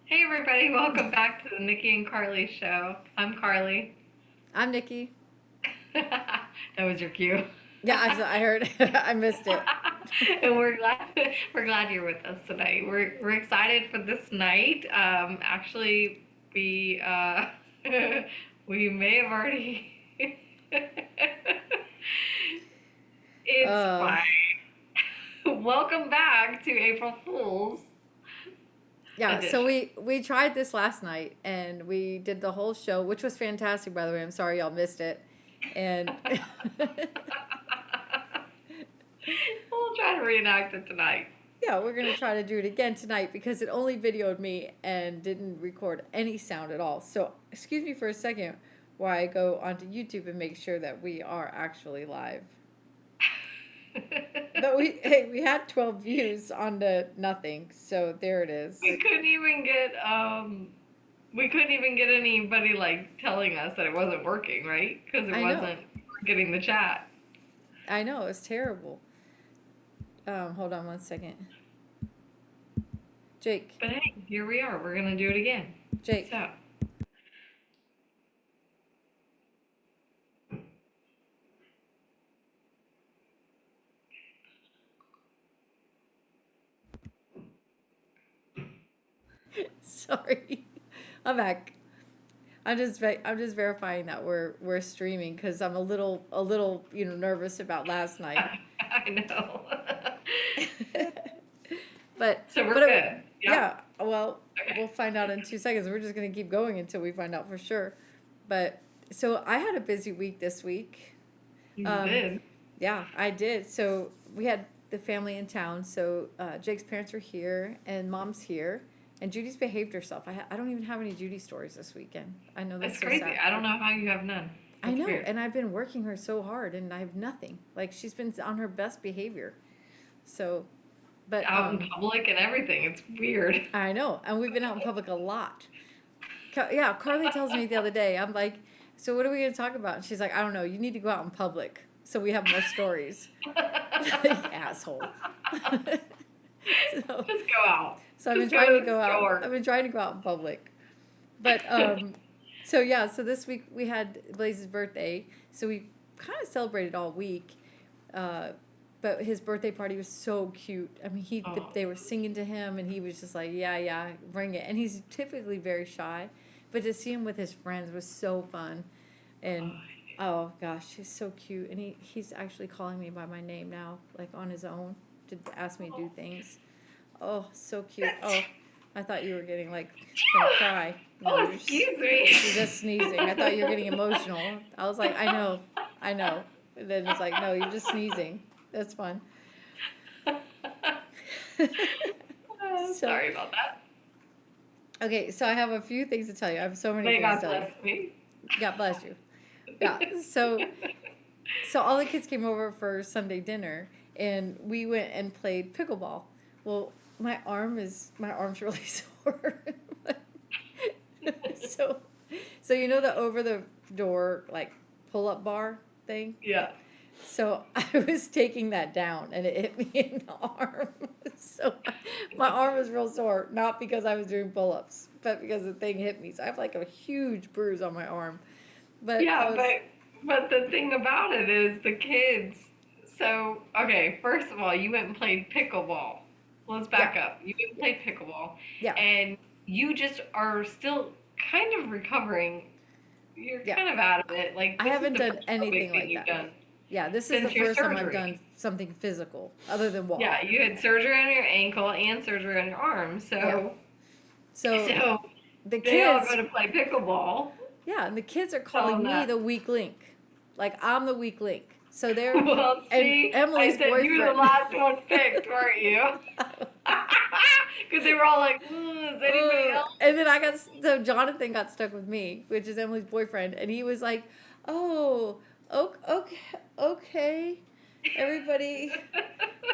Hey everybody, welcome back to the Nikki and Carly show. I'm Carly. I'm Nikki. That was your cue. Yeah, I heard. I missed it. And we're glad you're with us tonight. We're excited for this night. Actually, we we may have already. It's Uh, fine. Welcome back to April Fools yeah. So edition. we tried this last night, and we did the whole show, which was fantastic, by the way. I'm sorry y'all missed it, and We'll try to reenact it tonight. yeah, we're gonna try to do it again tonight because it only videoed me and didn't record any sound at all. So excuse me for a second, while I go onto YouTube and make sure that we are actually live. But we had 12 views on the nothing, so there it is. we couldn't even get we couldn't even get anybody like telling us that it wasn't working, right? Because it I know, wasn't we weren't getting the chat. I know, it's terrible. Hold on one second. Jake, But hey, here we are. We're gonna do it again. Jake. So Sorry, I'm back. I'm just verifying that we're streaming because I'm a little nervous about last night. I know. but So we're but good. Yep. yeah, well Okay. we'll find out in 2 seconds. We're just gonna keep going until we find out for sure. But so I had a busy week this week. You Um, did. yeah, I did. So we had the family in town. So Jake's parents are here, and Mom's here, and Judy's behaved herself. I don't even have any Judy stories this weekend. I know That's that's so crazy. sad. I don't know how you have none. I That's know, weird. and I've been working her so hard, and I have nothing. Like she's been on her best behavior. So, but Out in public and everything. It's weird. I know, and we've been out in public a lot. Yeah, Carly tells me the other day. I'm like, so what are we gonna talk about? And she's like, I don't know. You need to go out in public so we have more stories. Asshole. so, Just go out. so I've been Just go trying to to the go out. store. I've been trying to go out in public, but so yeah. So this week we had Blaze's birthday, so we kind of celebrated all week. Uh, but his birthday party was so cute. I mean, Oh, they were singing to him, and he was just like, yeah, yeah, bring it. And he's typically very shy, but to see him with his friends was so fun. And oh, oh gosh, he's so cute. And he's actually calling me by my name now, like on his own, to ask me to do things. Oh, so cute. Oh, I thought you were getting like gonna cry. No, oh, excuse me. you're just sneezing. I thought you were getting emotional. I was like, I know. And then it's like, no, you're just sneezing. That's fun. so Sorry about that. okay, so I have a few things to tell you. I have so many May things to God tell you. bless me. God bless you. Yeah. So all the kids came over for Sunday dinner, and we went and played pickleball. Well, my arm's really sore. so so you know the over the door like pull up bar thing? Yeah. So I was taking that down and it hit me in the arm. So my arm was real sore, not because I was doing pull ups, but because the thing hit me. So I have like a huge bruise on my arm. But I Yeah, was but the thing about it is the kids. So, okay, first of all, you went and played pickleball. Let's yeah, back up. You went and played pickleball yeah, and you just are still kind of recovering. You're yeah. kind of out of it. Like I this is haven't the done first real big anything thing like you've that. done Yeah, this is the since your first time I've surgery. done something physical other than walk. Yeah, you had surgery on your ankle and surgery on your arm. Yeah. So So so the they all go kids, to play pickleball. yeah, and the kids are Tell them calling me that. the weak link. Like I'm the weak link. So they're, Well, and see, I Emily's said you were the boyfriend. last one picked, weren't you? Because they were all like, is anybody else? And then so Jonathan got stuck with me, which is Emily's boyfriend, and he was like, "Oh, okay, okay, everybody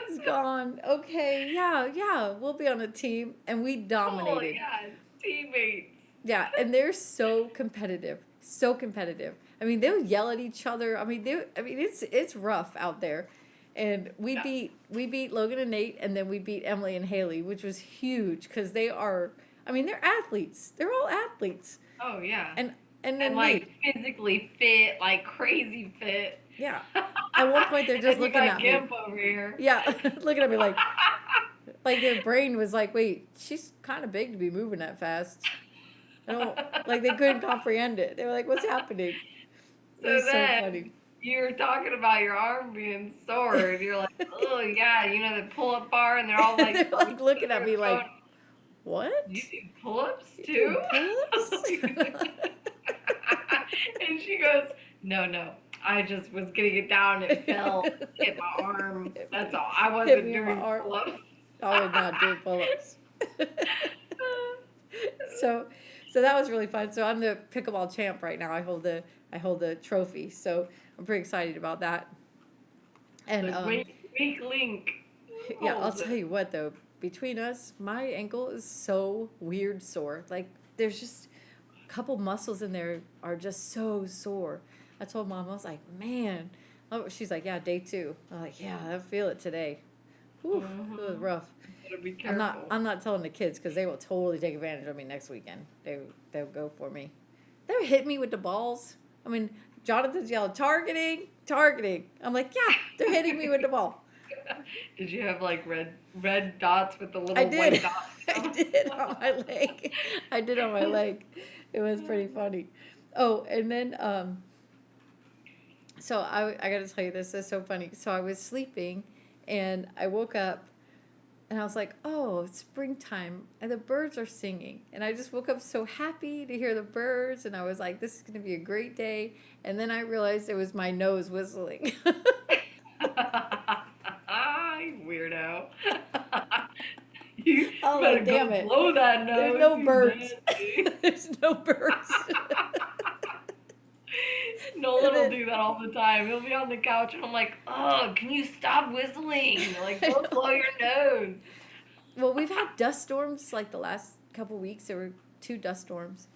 is gone. Okay, yeah, yeah, we'll be on a team," and we Oh, dominated. yeah, teammates. Yeah, and they're so competitive, so competitive. I mean, they'll yell at each other. I mean, it's rough out there, and we Yeah. beat Logan and Nate, and then we beat Emily and Haley, which was huge because they are. I mean, they're athletes. They're all athletes. Oh yeah. And and And then like me. physically fit, like crazy fit. Yeah. At one point, they're just And you looking got at me. Gimp over here. Yeah, looking at me like their brain was like, wait, she's kind of big to be moving that fast. I don't like they couldn't comprehend it. They were like, what's happening? It So was so then funny. you were talking about your arm being sore, and you're like, oh yeah, you know the pull-up bar, and they're all like They're like looking at me going, like, you what? do pull-ups You too? doing pull-ups? And she goes, no, no, I just was getting it down, it fell, hit my arm. That's all. I Hit wasn't me in my doing arm. pull-ups. I was not doing pull-ups. so so that was really fun. So I'm the pickleball champ right now. I hold the trophy. So I'm pretty excited about that. And The weak link yeah, I'll holds tell it. you what though, between us, my ankle is so weird sore. Like there's just a couple muscles in there are just so sore. I told mom, I was like, man. Oh, she's like, yeah, day 2. I'm like, yeah, I feel it today. Whew, it was Mm-hmm. rough. Gotta be I'm not. careful. I'm not telling the kids because they will totally take advantage of me next weekend. They'll go for me. They're hitting me with the balls. I mean, Jonathan's yelling, targeting, targeting. I'm like, yeah, they're hitting me with the ball. Did you have like red dots with the I little white did. dots? I did on my leg. I did on my leg. It was pretty funny. Oh, and then so I got to tell you this is so funny. So I was sleeping, and I woke up, and I was like, oh, it's springtime, and the birds are singing, and I just woke up so happy to hear the birds, and I was like, this is gonna be a great day. And then I realized it was my nose whistling. You weirdo. You Oh, better like, go damn it. blow that There's nose, no you birds. nasty. There's no birds. And Nolan will then do that all the time. He'll be on the couch and I'm like, oh, can you stop whistling? Like, I go know. blow your nose. Well, we've had dust storms like the last couple weeks. There were 2 dust storms.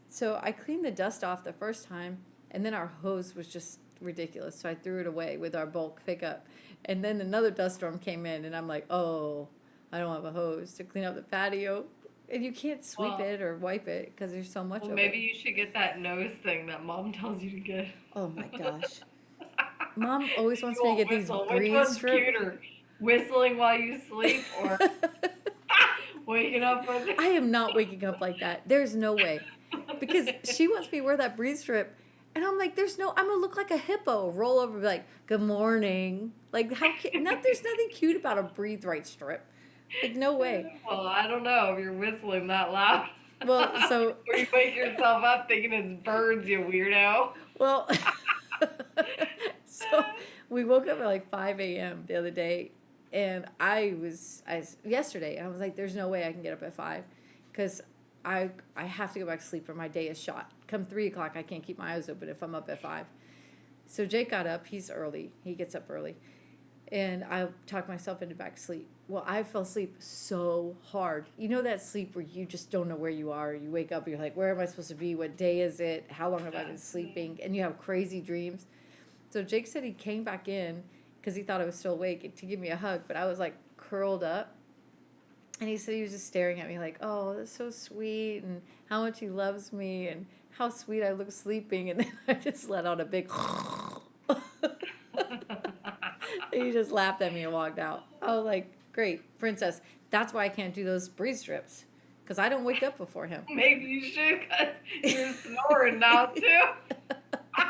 So I cleaned the dust off the first time, and then our hose was just ridiculous. So I threw it away with our bulk pickup. And then another dust storm came in, and I'm like, oh, I don't have a hose to clean up the patio. And you can't sweep Well, it or wipe it because there's so much well, of it. maybe you should get that nose thing that mom tells you to get. Oh my gosh. Mom always You wants me to won't get these whistle. Which breathe one's strip. cuter? Whistling while you sleep or waking up with I am not waking up like that. There's no way. Because she wants me to wear that breathe strip. And I'm like, I'm going to look like a hippo. Roll over, be like, good morning. Like, there's nothing cute about a breathe right strip. Like, no way. Well, I don't know if you're whistling that loud. Well, so, Or you wake yourself up thinking it's birds, you weirdo. well, so we woke up at like 5 a.m. the other day. And yesterday, and I was like, there's no way I can get up at 5. Because I have to go back to sleep or my day is shot. Come 3 o'clock, I can't keep my eyes open if I'm up at 5. So Jake got up. He's early. He gets up early. And I talked myself into back to sleep. Well, I fell asleep so hard. You know that sleep where you just don't know where you are. You wake up, you're like, where am I supposed to be? What day is it? How long have I been sleeping? And you have crazy dreams. So Jake said he came back in because he thought I was still awake to give me a hug. But I was like curled up. And he said he was just staring at me like, oh, that's so sweet. And how much he loves me. And how sweet I look sleeping. And then I just let out a big... He just laughed at me and walked out. I was like, great, princess. That's why I can't do those breathe strips. Because I don't wake up before him. Maybe you should because you're snoring now too. I'm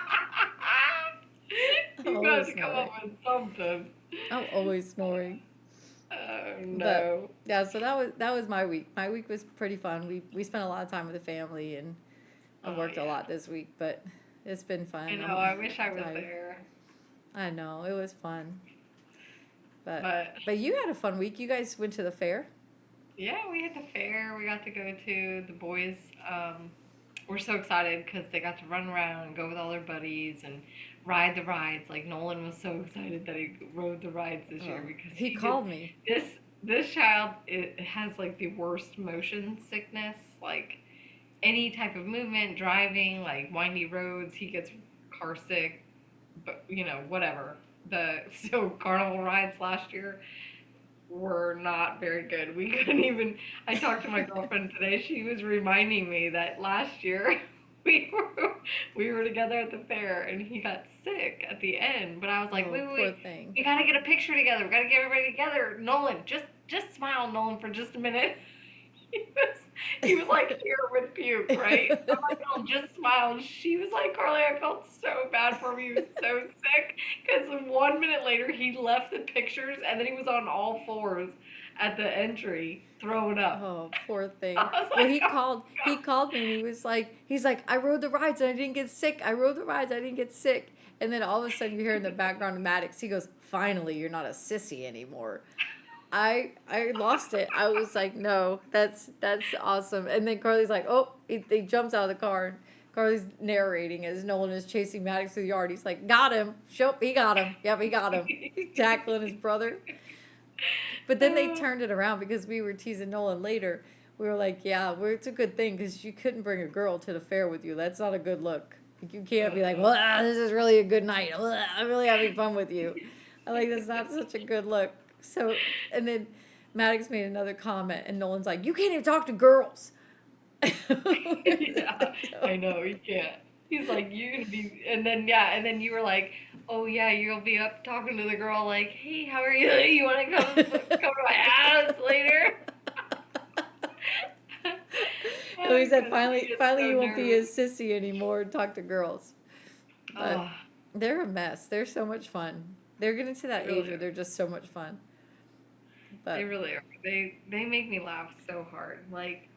You got always to come snoring. up with something. I'm always snoring. Oh But no. yeah, so that was my week. My week was pretty fun. We spent a lot of time with the family, and I Oh worked a yeah. lot this week, but it's been fun. I know. I'm I wish I was tired. there. I know, it was fun. But But but you had a fun week. You guys went to the fair? yeah, we had the fair. We got to go to the boys. We're so excited because they got to run around and go with all their buddies and ride the rides. Like Nolan was so excited that he rode the rides this year Oh, because he he just called me. this child it has like the worst motion sickness. Like any type of movement, driving, like windy roads, he gets car sick. But whatever. The so carnival rides last year. were not very good. We couldn't even. I talked to my girlfriend today. She was reminding me that last year we were we were together at the fair and he got sick at the end. But I was like, Oh, wait, wait, poor wait. thing. We gotta get a picture together. We gotta get everybody together. Nolan, just smile, Nolan, for just a minute. He was he was like here with puke, right? I'm like, oh, just smile. And she was like, Carly, I felt so bad for him. He was so sick. Because 1 minute later, he left the pictures and then he was on all fours at the entry throwing up. Oh, poor I thing. was Well, like, oh he god. called me and he's like, I rode the rides and I didn't get sick. I rode the rides, I didn't get sick. And then all of a sudden you hear in the background of Maddox, he goes, finally, you're not a sissy anymore. I lost it. I was like, no, that's awesome. And then Carly's like, oh, he jumps out of the car. And Carly's narrating as Nolan is chasing Maddox through the yard. He's like, got him. Show, he got him. Yep, he got him. He's tackling his brother. But then they turned it around because we were teasing Nolan later. We were like, yeah, it's a good thing because you couldn't bring a girl to the fair with you. That's not a good look. Like, you can't be like, well, this is really a good night. I'm really having fun with you. I'm like, that's not such a good look. So, and then Maddox made another comment, and Nolan's like, you can't even talk to girls. Yeah, I know, you can't. He's like, you're gonna be, and then yeah, and then you were like, oh yeah, you'll be up talking to the girl like, hey, how are you? You want to come to my house later? And he said, Because he gets finally, so you won't be a nervous. sissy anymore and talk to girls. But Oh, they're a mess. They're so much fun. They're getting to they that age really where are. they're just so much fun. They But really are. They make me laugh so hard. Like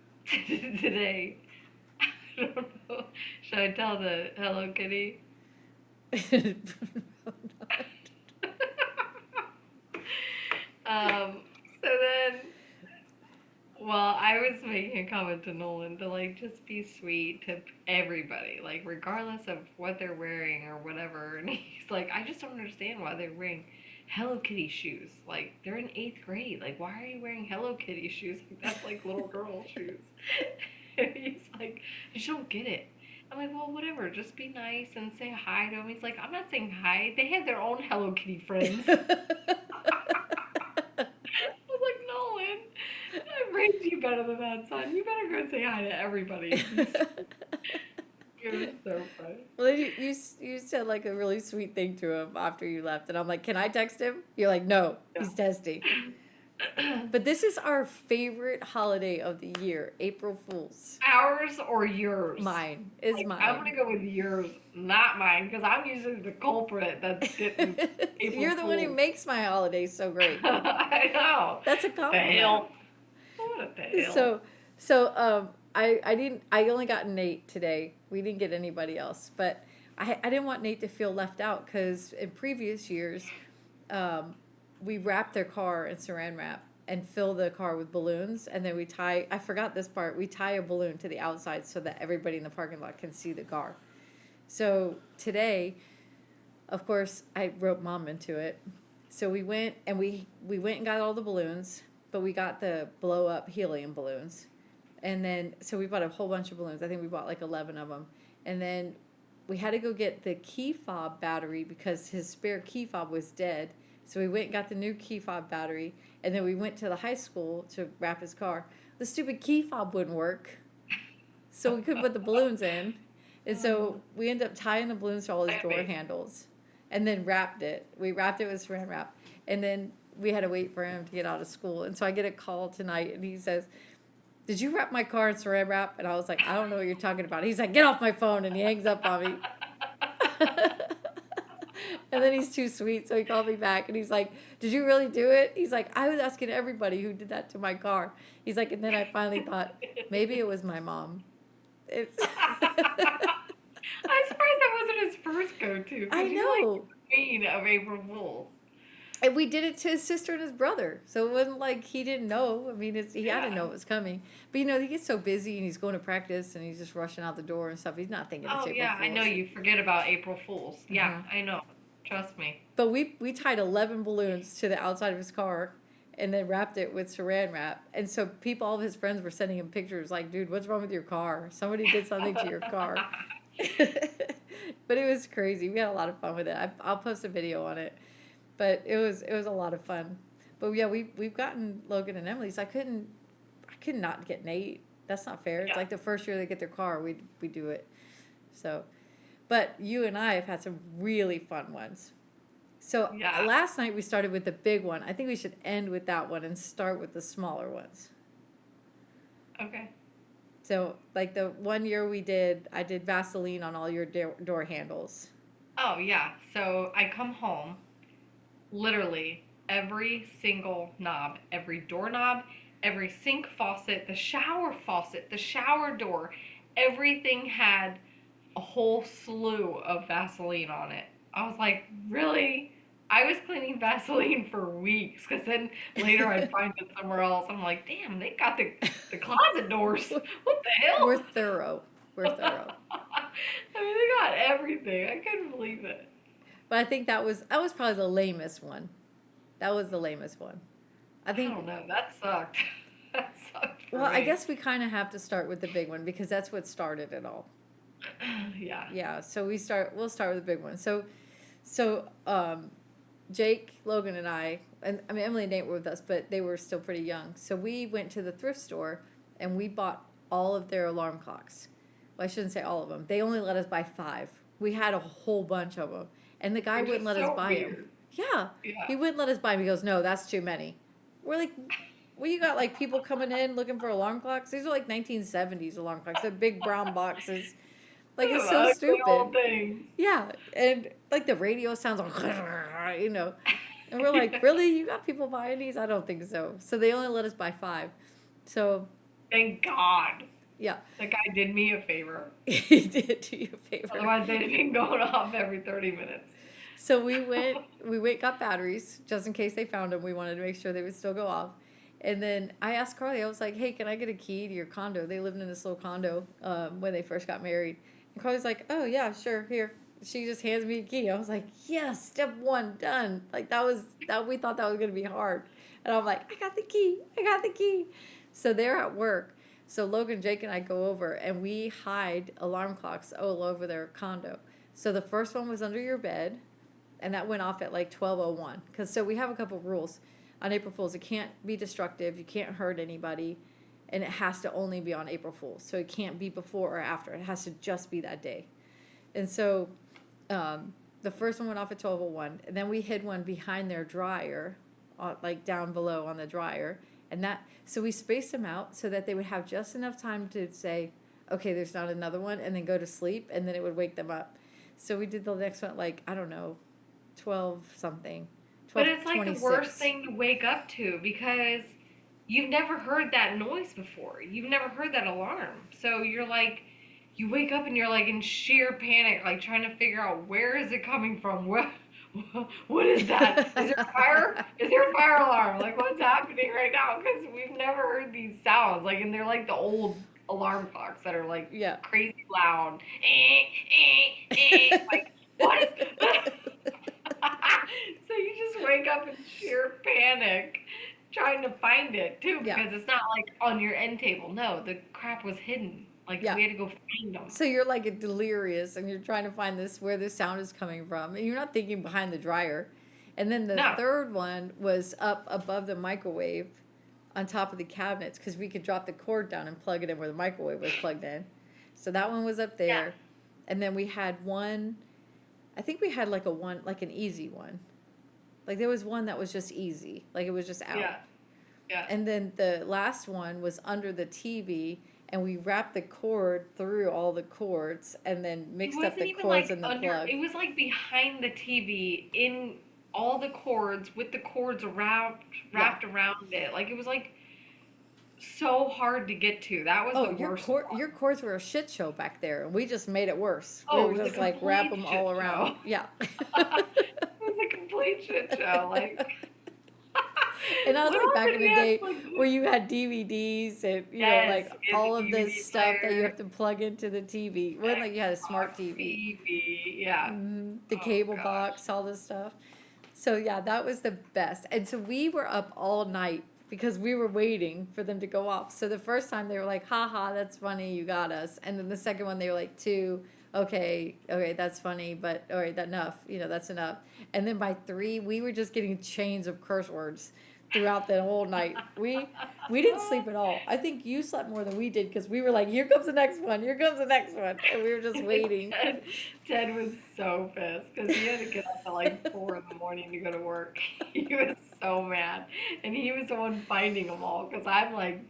today, I don't know. Should I tell the Hello Kitty? um. So then, well, I was making a comment to Nolan to like just be sweet to everybody, like regardless of what they're wearing or whatever. And he's like, I just don't understand why they're wearing Hello Kitty shoes. Like they're in 8th grade. Like why are you wearing Hello Kitty shoes? Like, that's like little girl shoes. And he's like, I just don't get it. I'm like, well, whatever. Just be nice and say hi to him. He's like, I'm not saying hi. They have their own Hello Kitty friends. I was like, Nolan, I raised you better than that, son. You better go say hi to everybody. It was so funny. Well, you said like a really sweet thing to him after you left, and I'm like, can I text him? You're like, no, he's testy. But this is our favorite holiday of the year, April Fools. Ours or yours? Mine is Like, I'm gonna mine. go with yours, not mine, because I'm usually the culprit that's getting April You're the one who Fool's. makes my holidays so great. I know. That's a The compliment. hell? What the hell? So, I didn't. I only got Nate today. We didn't get anybody else, but I didn't want Nate to feel left out because in previous years, um, we wrap their car in saran wrap and fill the car with balloons, and then we tie. I forgot this part. We tie a balloon to the outside so that everybody in the parking lot can see the car. So today, of course, I wrote mom into it. So we went and we went and got all the balloons, but we got the blow up helium balloons. And then so we bought a whole bunch of balloons. I think we bought like 11 of them. And then we had to go get the key fob battery because his spare key fob was dead. So we went and got the new key fob battery, and then we went to the high school to wrap his car. The stupid key fob wouldn't work, so we couldn't put the balloons in. And so we ended up tying the balloons to all his door Amazing. handles and then wrapped it. We wrapped it with saran wrap. And then we had to wait for him to get out of school. And so I get a call tonight and he says, did you wrap my car in saran wrap? And I was like, I don't know what you're talking about. He's like, get off my phone. And he hangs up on me. And then he's too sweet. So he called me back and he's like, did you really do it? He's like, I was asking everybody who did that to my car. He's like, and then I finally thought, maybe it was my mom. It's I'm surprised that wasn't his first go-to, I because you're like know. the queen of April Fools. And we did it to his sister and his brother. So it wasn't like he didn't know. I mean, he had to Yeah. know it was coming. But he gets so busy and he's going to practice and he's just rushing out the door and stuff. He's not thinking it's Oh April yeah, I know Fool's. you forget about April Fools. Yeah, Uh-huh. I know. Trust me. But we tied 11 balloons to the outside of his car and then wrapped it with saran wrap. And so all of his friends were sending him pictures like, dude, what's wrong with your car? Somebody did something to your car. But it was crazy. We had a lot of fun with it. I'll post a video on it. But it was a lot of fun. But yeah, we've gotten Logan and Emily's. I could not get Nate. That's not fair. It's Yeah. like the first year they get their car, we do it. So, but you and I have had some really fun ones. So Yeah. last night we started with the big one. I think we should end with that one and start with the smaller ones. Okay. So like the one year I did Vaseline on all your door handles. Oh yeah. So I come home, literally every single knob, every doorknob, every sink faucet, the shower door, everything had a whole slew of Vaseline on it. I was like, really? I was cleaning Vaseline for weeks because then later I'd find it somewhere else. I'm like, damn, they got the closet doors. What the We're hell? thorough. We're thorough. I mean, they got everything. I couldn't believe it. But I think that was probably the lamest one. That was the lamest one. I I think. don't know. That sucked. That sucked for Well, I me. guess we kind of have to start with the big one because that's what started it all. Yeah. Yeah. So we'll start with the big one. So Jake, Logan, and and I mean Emily and Nate were with us, but they were still pretty young. So we went to the thrift store and we bought all of their alarm clocks. Well, I shouldn't say all of them. They only let us buy 5. We had a whole bunch of them, and the guy Which wouldn't is let us so buy them. weird. Yeah, Yeah. he wouldn't let us buy them. He goes, "No, that's too many." We're like, "Well, you got like people coming in looking for alarm clocks. These are like 1970s alarm clocks. They're big brown boxes. Like it's so Ugly stupid." old things. Yeah, and like the radio sounds like, you know. And we're like, really? You got people buying these? I don't think so. So they only let us buy 5. So, Thank God. yeah, That guy did me a favor. he did do you a favor. Otherwise, they'd have been going off every 30 minutes. So got batteries just in case they found them. We wanted to make sure they would still go off. And then I asked Carly, I was like, hey, can I get a key to your condo? They lived in this little condo when they first got married. And Carly's like, oh, yeah, sure, here. She just hands me a key. I was like, yes, step 1 done. Like we thought that was going to be hard. And I'm like, I got the key. So they're at work. So Logan, Jake, and I go over and we hide alarm clocks all over their condo. So the first one was under your bed, and that went off at like 12:01. So we have a couple of rules on April Fools. It can't be destructive. You can't hurt anybody. And it has to only be on April Fools. So it can't be before or after. It has to just be that day. And so the first one went off at 12:01, and then we hid one behind their dryer, like down below on the dryer, so we spaced them out so that they would have just enough time to say, okay, there's not another one, and then go to sleep, and then it would wake them up. So we did the next one like I don't know, 12 something, 12:26. But it's like the worst thing to wake up to because you've never heard that noise before. You've never heard that alarm. So you're like, you wake up and you're like in sheer panic, like trying to figure out where is it coming from? What is that? Is there a fire? Is there a fire alarm? Like what's happening right now? Because we've never heard these sounds. Like, and they're like the old alarm clocks that are like Yeah. crazy loud. Like what is so you just wake up in sheer panic trying to find it too because Yeah. it's not like on your end table. No, the crap was hidden. Like Yeah. we had to go find them. So you're like delirious and you're trying to find where this sound is coming from. And you're not thinking behind the dryer. And then the No. third one was up above the microwave on top of the cabinets because we could drop the cord down and plug it in where the microwave was plugged in. So that one was up there. Yeah. And then we had one, I think we had like an easy one. Like there was one that was just easy. Like it was just out. Yeah. Yeah. And then the last one was under the TV, and we wrapped the cord through all the cords, and then mixed up the cords and the plug. It was like behind the TV in all the cords with the cords wrapped around it. Like it was like so hard to get to. That was the worst. Your cords were a shit show back there, and we just made it worse. Oh, We it were was just a like wrap them complete all shit around. show. Yeah. It was a complete shit show. Like. And I was like back in the day Like, where you had DVDs and yes, like you had all the of this DVD stuff that you player. have to plug into the TV. It wasn't like you had a smart TV. Yeah. The Oh, cable gosh. box, all this stuff. So yeah, that was the best. And so we were up all night because we were waiting for them to go off. So the first time they were like, haha, that's funny, you got us. And then the second one they were like, 2, okay, that's funny, but all right, that's enough. That's enough. And then by 3, we were just getting chains of curse words. throughout the whole night. We didn't sleep at all. I think you slept more than we did because we were like, here comes the next one, here comes the next one, and we were just waiting. Ted was so pissed because he had to get up at like 4 in the morning to go to work. He was so mad, and he was the one finding them all because I'm like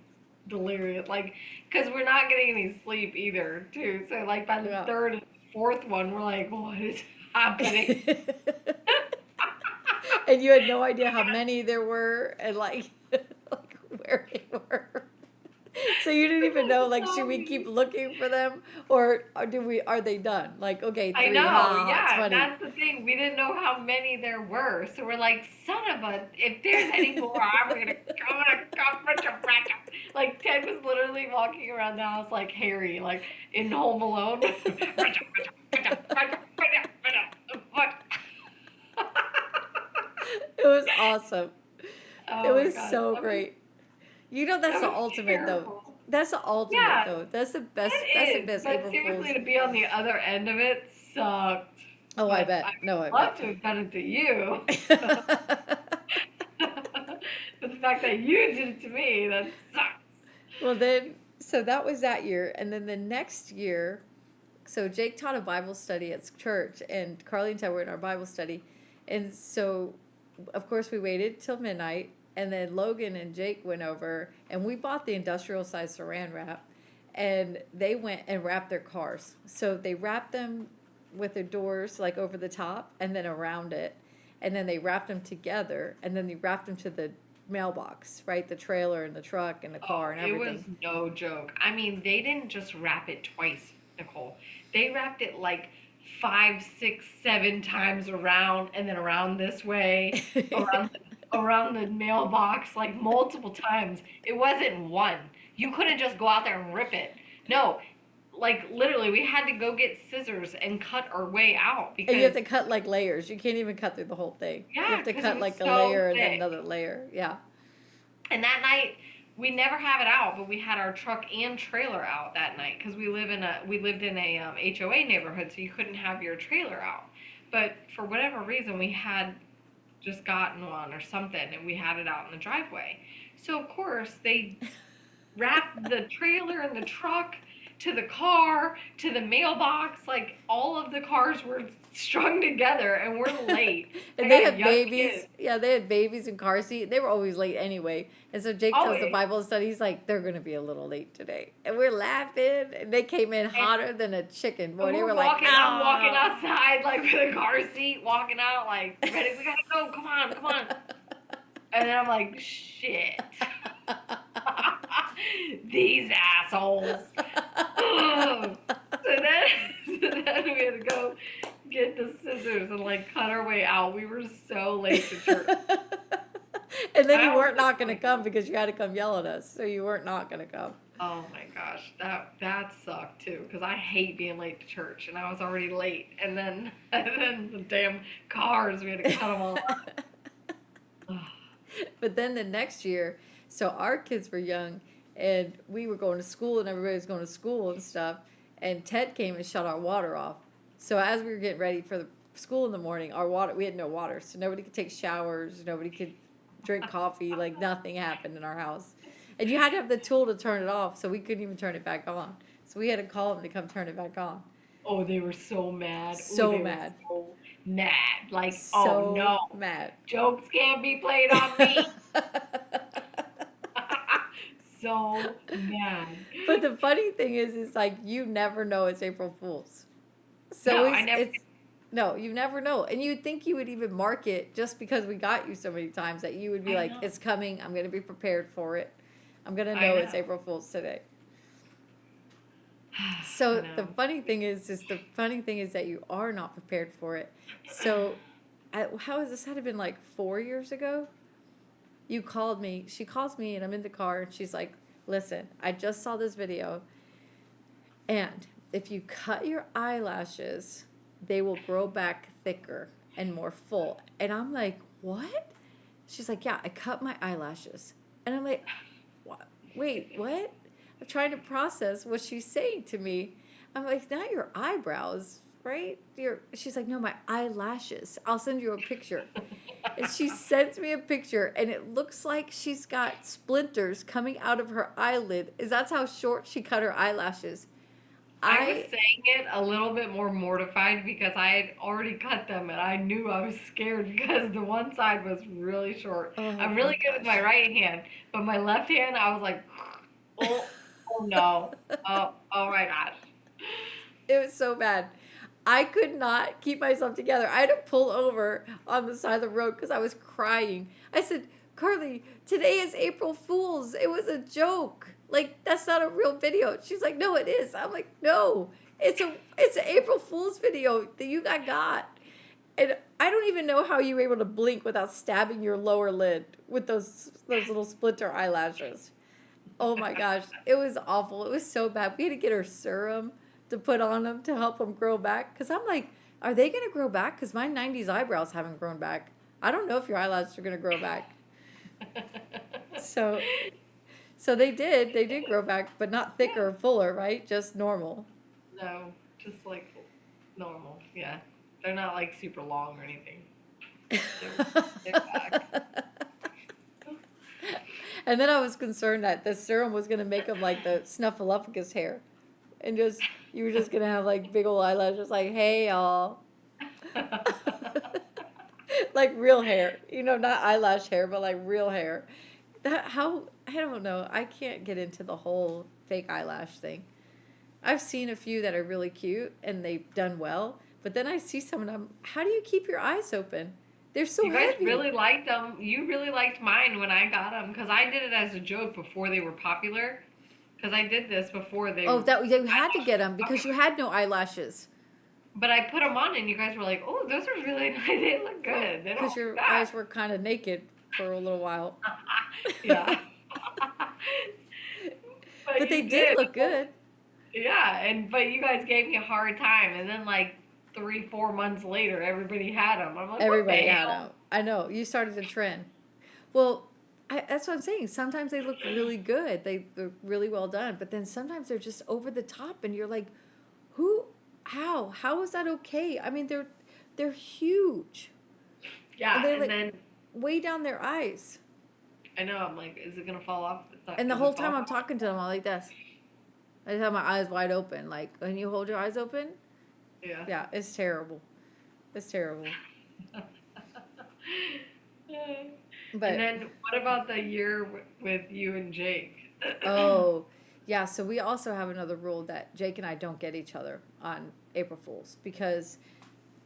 delirious, like because we're not getting any sleep either, too. So like by the Yeah. third and fourth one, we're like, what is happening? And you had no idea how many there were and like, like where they were. So you didn't even know, like, should we keep looking for them or do we, are they done? Like, okay, I three, ha, know, ha, ha, it's yeah, and funny. that's the thing. We didn't know how many there were, so we're like, son of a, if there's any more, I'm gonna come for you. Like Ted was literally walking around the house like Harry, like in Home Alone. What? It was awesome. It Oh my was gosh, so great. You know, that's that the was ultimate though. terrible. That's the ultimate Yeah, though. That's the best, that's it the is. best But April seriously, Fool's. to be on the other end of it sucked. Oh, I But bet. I No, I would love bet. to have done it to you. But the fact that you did it to me, that sucks. Well, then, so that was that year. And then the next year, so Jake taught a Bible study at church, and Carly and I were in our Bible study. And so, of course, we waited till midnight, and then Logan and Jake went over, and we bought the industrial size saran wrap, and they went and wrapped their cars. So they wrapped them with their doors, like over the top, and then around it. And then they wrapped them together, and then they wrapped them to the mailbox, right? The trailer and the truck and the car Oh, and it was everything. no joke. I mean, they didn't just wrap it twice, Nicole. They wrapped it like 5, 6, 7 times around, and then around this way, around the mailbox, like multiple times. It wasn't one. You couldn't just go out there and rip it. No, like literally, we had to go get scissors and cut our way out And you have because to cut like layers. You can't even cut through the whole thing. You yeah, have to because it cut was like a so layer and then thick. another layer. Yeah. And that night, we never have it out, but we had our truck and trailer out that night because we lived in a HOA neighborhood, so you couldn't have your trailer out. But for whatever reason, we had just gotten one or something, and we had it out in the driveway. So of course they wrapped the trailer and the truck to the car to the mailbox. Like all of the cars were strung together, and we're late. I And they got had young babies. kids. Yeah, they had babies in car seat. They were always late anyway. And so Jake tells the Always. Bible study, he's like, they're going to be a little late today. And we're laughing. And they came in And hotter than a chicken. Boy, And they we're were like, walking, I'm walking ah. outside like with a car seat, walking out like, ready, we gotta go, come on, come on. And then I'm like, shit. These assholes. Ugh. So then we had to go get the scissors and like cut our way out. We were so late to church. And then I you weren't almost not going to like, come because you had to come yell at us. So you weren't not going to come. oh my gosh, that sucked too. Because I hate being late to church, and I was already late. And then and then the damn cars, we had to cut them all out. Ugh. But then the next year, so our kids were young and we were going to school and everybody was going to school and stuff. And Ted came and shut our water off. So as we were getting ready for the school in the morning, our water, we had no water. So nobody could take showers, nobody could drink coffee, like nothing happened in our house. And you had to have the tool to turn it off, so we couldn't even turn it back on. So we had to call them to come turn it back on. Oh, they were so mad. Ooh, So they were mad. so mad. Like, oh So no, mad. jokes can't be played on me. So mad. But the funny thing is like you never know it's April Fool's. No, So I never. it's no, you never know. And you'd think you would even mark it just because we got you so many times that you would be I like, know. it's coming, I'm gonna be prepared for it. I'm gonna I know it's know. April Fool's today. I So the know. funny thing is the funny thing is that you are not prepared for it. So how has this had to been like 4 years ago? You called me. She calls me and I'm in the car and she's like, listen, I just saw this video and if you cut your eyelashes, they will grow back thicker and more full. And I'm like, what? She's like, yeah, I cut my eyelashes. And I'm like, what? Wait, what? I'm trying to process what she's saying to me. I'm like, not your eyebrows. right? She's like, no, my eyelashes. I'll send you a picture. And she sends me a picture, and it looks like she's got splinters coming out of her eyelid. That's how short she cut her eyelashes. I was I, saying it a little bit more mortified because I had already cut them and I knew I was scared because the one side was really short. oh I'm my really good with my gosh. right hand, but my left hand, I was like, oh, oh no. Oh my gosh. It was so bad. I could not keep myself together. I had to pull over on the side of the road because I was crying. I said, Carly, today is April Fool's. It was a joke. Like, that's not a real video. She's like, no, it is. I'm like, no, it's an April Fool's video that you got. And I don't even know how you were able to blink without stabbing your lower lid with those little splinter eyelashes. Oh my gosh, it was awful. It was so bad. We had to get her serum to put on them to help them grow back. Because I'm like, are they going to grow back? Because my 90s eyebrows haven't grown back. I don't know if your eyelashes are going to grow back. So, so they did. They did grow back, but not thicker or fuller, right? Just normal. No, just like normal. Yeah. They're not like super long or anything. They're, they're back. And then I was concerned that the serum was going to make them like the snuffleupagus hair. And just, you were just going to have like big old eyelashes like, hey, y'all. Like real hair. You know, not eyelash hair, but like real hair. I don't know. I can't get into the whole fake eyelash thing. I've seen a few that are really cute and they've done well. But then I see some and how do you keep your eyes open? They're so You guys heavy. really liked them. You really liked mine when I got them because I did it as a joke before they were popular. Because I did this before they. Oh, that you had to I, get them because you had no eyelashes. but I put them on and you guys were like, "Oh, those are really nice. They look good. They don't Because look your bad." eyes were kind of naked for a little while. Yeah. But But they you did did. look good. Yeah, but you guys gave me a hard time, and then like 3, 4 months later, everybody had them. I'm like, what the Everybody had hell? them. I know. You started a trend. Well, that's what I'm saying. Sometimes they look really good. They're really well done. But then sometimes they're just over the top, and you're like, who? How is that okay? I mean, they're huge, and Yeah, they're and like then way down their eyes. I know I'm like, is it gonna fall off? And the Is whole it time falling I'm off? talking to them, I'm like this. I just have my eyes wide open. Like, when you hold your eyes open, Yeah. yeah, it's terrible. It's terrible. And But then what about the year with you and Jake? oh, yeah. So we also have another rule that Jake and I don't get each other on April Fools because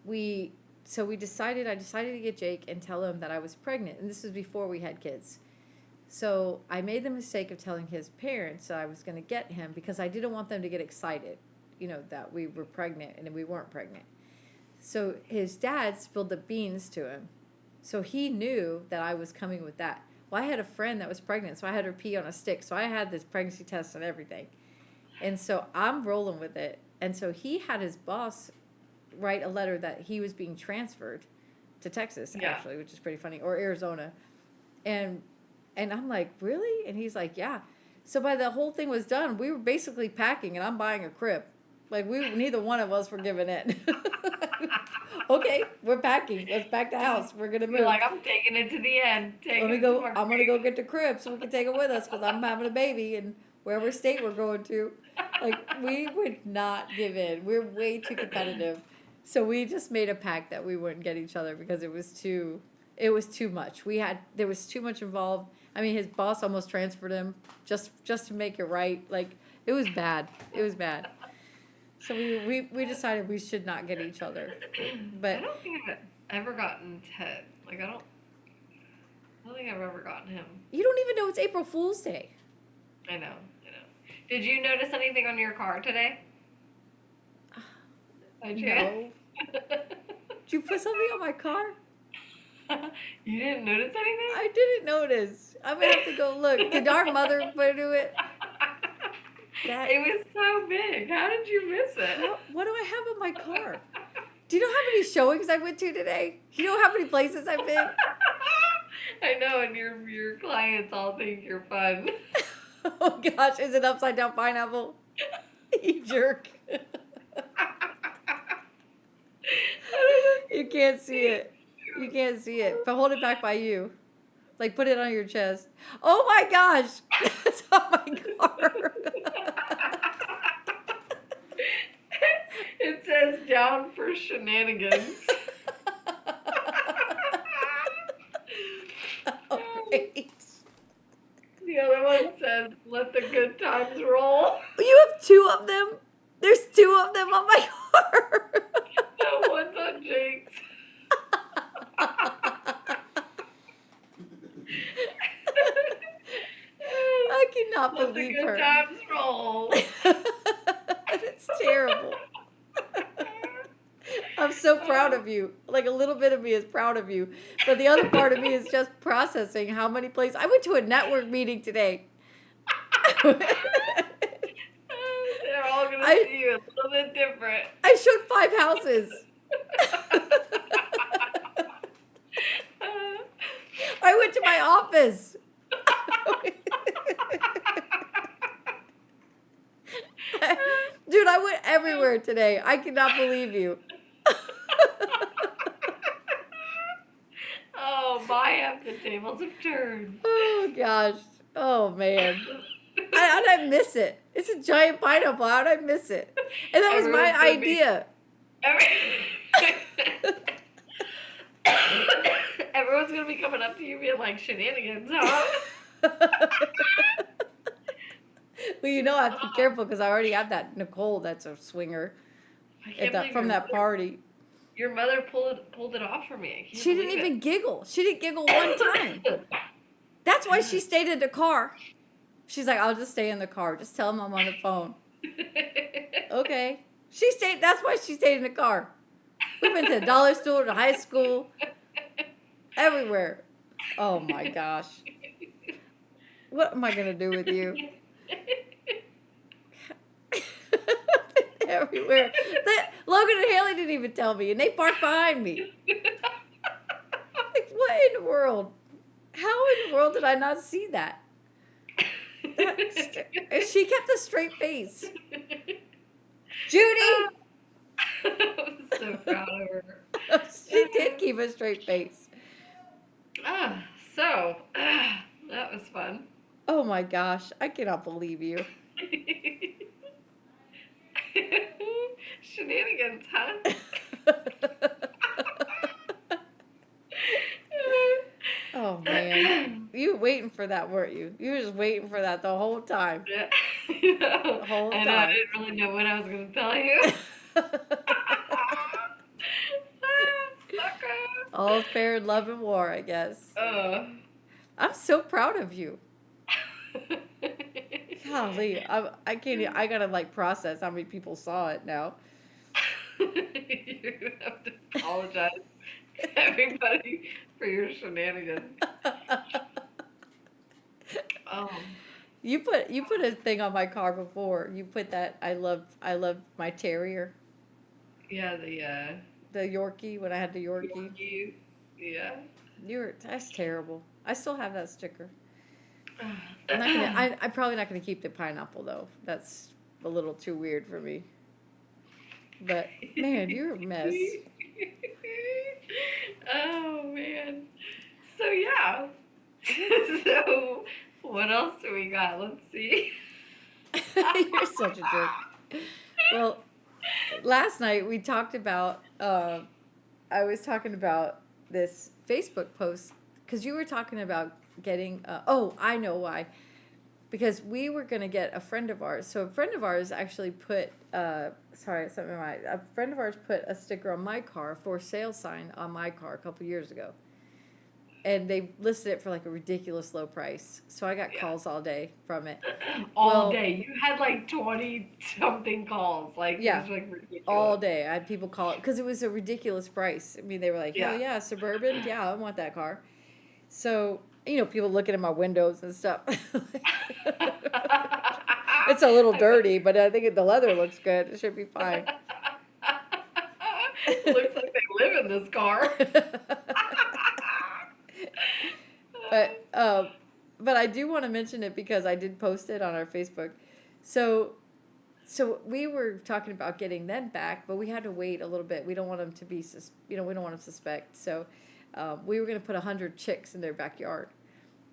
we. So we decided. I decided to get Jake and tell him that I was pregnant, and this was before we had kids. So I made the mistake of telling his parents that I was going to get him because I didn't want them to get excited, that we were pregnant and we weren't pregnant. So his dad spilled the beans to him. So he knew that I was coming with that. Well, I had a friend that was pregnant, so I had her pee on a stick. So I had this pregnancy test and everything. And so I'm rolling with it. And so he had his boss write a letter that he was being transferred to Texas, Yeah. actually, which is pretty funny, or Arizona. And I'm like, really? And he's like, yeah. So by the whole thing was done, we were basically packing, and I'm buying a crib. Like, neither one of us were giving in. Okay, we're packing. Let's pack the house. We're gonna You're move. like, I'm taking it to the end. Let Taking me it to go. my I'm gonna go grave. get the crib so we can take it with us because I'm having a baby and wherever state we're going to. Like, we would not give in. We're way too competitive. So we just made a pact that we wouldn't get each other because it was too much. There was too much involved. I mean, his boss almost transferred him just to make it right. Like, it was bad. It was bad. So we decided we should not get each other. I But don't think I've ever gotten Ted. Like, I don't think I've ever gotten him. you don't even know it's April Fool's Day. I know. Did you notice anything on your car today? By chance? No. Did you put something on my car? You didn't notice anything? I didn't notice. I'm gonna have to go look. Did our mother put it? That It was so big. How did you miss it? what do I have in my car? Do you know how many showings I went to today? Do you know how many places I've been? I know, and your clients all think you're fun. Oh gosh, is it upside down pineapple? You jerk. You can't see it. You can't see it. But hold it back by you. Like put it on your chest. Oh my gosh! That's on my car. It says down for shenanigans. Oh, great. The other one says, let the good times roll. You have two of them? There's two of them on my car. No, one's on Jake's. I cannot Let the believe good her. times roll. It's terrible. I'm so proud of you. Like a little bit of me is proud of you, but the other part of me is just processing how many places. I went to a network meeting today. They're all gonna see you a little bit different. I showed 5 houses. I went to my office. Dude, I went everywhere today. I cannot believe you. Oh, my half the tables have turned. Oh gosh. Oh man. How'd I miss it? It's a giant pineapple. How'd I miss it? And that was my idea. Everyone's gonna be coming up to you being like, shenanigans, huh? Well, you know I have to be careful because I already have that Nicole that's a swinger from that party. Your mother pulled it off for me. She didn't even giggle. She didn't giggle one time. That's why she stayed in the car. She's like, I'll just stay in the car. Just tell him I'm on the phone. Okay. That's why she stayed in the car. We've been to the dollar store, to high school, everywhere. Oh my gosh. What am I going to do with you? Everywhere. Logan and Haley didn't even tell me, and they parked behind me. Like, what in the world? How in the world did I not see that? She kept a straight face. Judy! I'm so proud of her. She did keep a straight face. That was fun. Oh my gosh, I cannot believe you. Shenanigans, huh? Oh man, you were waiting for that, weren't you? You were just waiting for that the whole time. Yeah. The whole I time. know, I didn't really know what I was going to tell you. Sucker. All fair in love and war, I guess. I'm so proud of you. Golly, I can't. I gotta like process how many people saw it now. You're going to have to apologize to everybody for your shenanigans. You put a thing on my car before. You put that I love my terrier. Yeah, The Yorkie when I had the Yorkie. Yeah. That's terrible. I still have that sticker. I'm probably not gonna keep the pineapple though. That's a little too weird for me. But man, you're a mess. Oh man. So yeah. So what else do we got? Let's see. You're such a jerk. Well, last night we talked about. I was talking about this Facebook post because you were talking about getting. I know why. Because we were going to get a friend of ours. So a friend of ours actually put. A friend of ours put a sticker on my car, for sale sign on my car a couple years ago. And they listed it for like a ridiculous low price. So I got calls all day from it. All day. You had like 20 something calls. Like, it was like ridiculous. All day. I had people call it because it was a ridiculous price. I mean, they were like, hell yeah, Suburban. Yeah, I want that car. So, people looking at my windows and stuff. It's a little dirty, but I think the leather looks good. It should be fine. Looks like they live in this car. But I do want to mention it because I did post it on our Facebook. So So we were talking about getting them back, but we had to wait a little bit. We don't want them to be, we don't want them to suspect. So we were going to put 100 chicks in their backyard.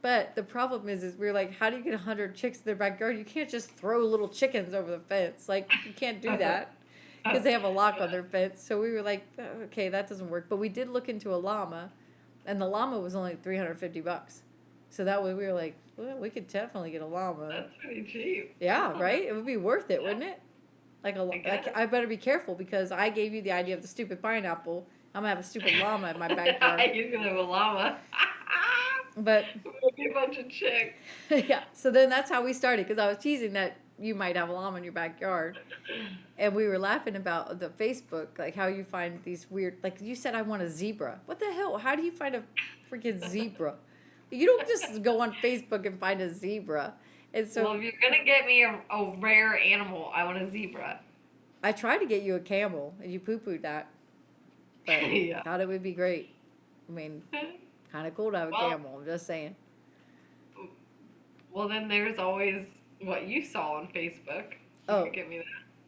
But the problem is we were like, how do you get 100 chicks in their backyard? You can't just throw little chickens over the fence. Like, you can't do that because they have a lock on their fence. So we were like, okay, that doesn't work. But we did look into a llama, and the llama was only $350. So that way we were like, well, we could definitely get a llama. That's pretty cheap. Yeah, right? It would be worth it, wouldn't it? I better be careful because I gave you the idea of the stupid pineapple. I'm going to have a stupid llama in my backyard. You're going to have a llama. But It'll be a bunch of chicks. yeah, so then that's how we started because I was teasing that you might have a llama in your backyard. And we were laughing about the Facebook, like how you find these weird, like you said, I want a zebra. What the hell? How do you find a freaking zebra? You don't just go on Facebook and find a zebra. And so, well, if you're going to get me a rare animal, I want a zebra. I tried to get you a camel, and you poo-pooed that. But Yeah. thought it would be great. I mean, kind of cool to have a camel, I'm just saying. Well, then there's always what you saw on Facebook. You could get me that.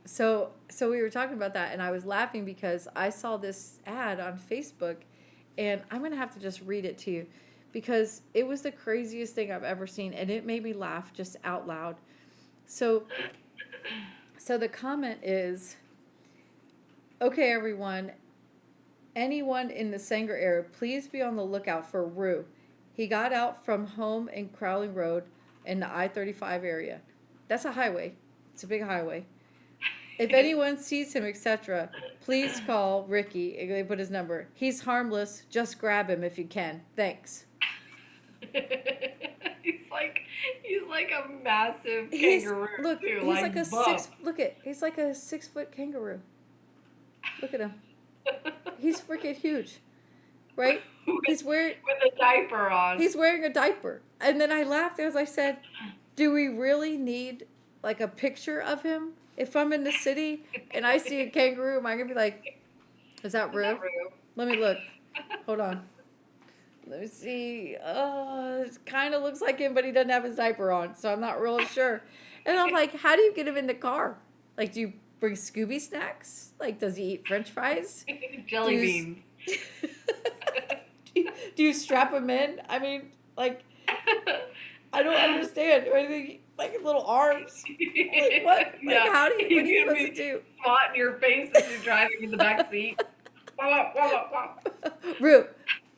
So we were talking about that, and I was laughing because I saw this ad on Facebook, and I'm going to have to just read it to you because it was the craziest thing I've ever seen, and it made me laugh just out loud. So the comment is, okay, everyone, anyone in the Sanger area, please be on the lookout for Rue. He got out from home in Crowley Road in the I-35 area. That's a highway. It's a big highway. If anyone sees him, etc., please call Ricky. They put his number. He's harmless. Just grab him if you can. Thanks. he's like a massive kangaroo. Look, too, he's like a buff. he's like a 6-foot kangaroo. Look at him. He's freaking huge, right? He's wearing with a diaper on. He's wearing a diaper, and then I laughed as I said, "Do we really need like a picture of him? If I'm in the city and I see a kangaroo, am I gonna be like, is that Rue? Let me look. Hold on. Let me see. It kind of looks like him, but he doesn't have his diaper on, so I'm not real sure. And I'm like, how do you get him in the car? Like, do you bring Scooby snacks? Like, does he eat French fries? Jelly beans. Do you strap him in? I mean, like, I don't understand. Do anything like little arms? Like, what? Like, Yeah. What are you supposed to do? Spot in your face as you're driving in the back seat. Rue,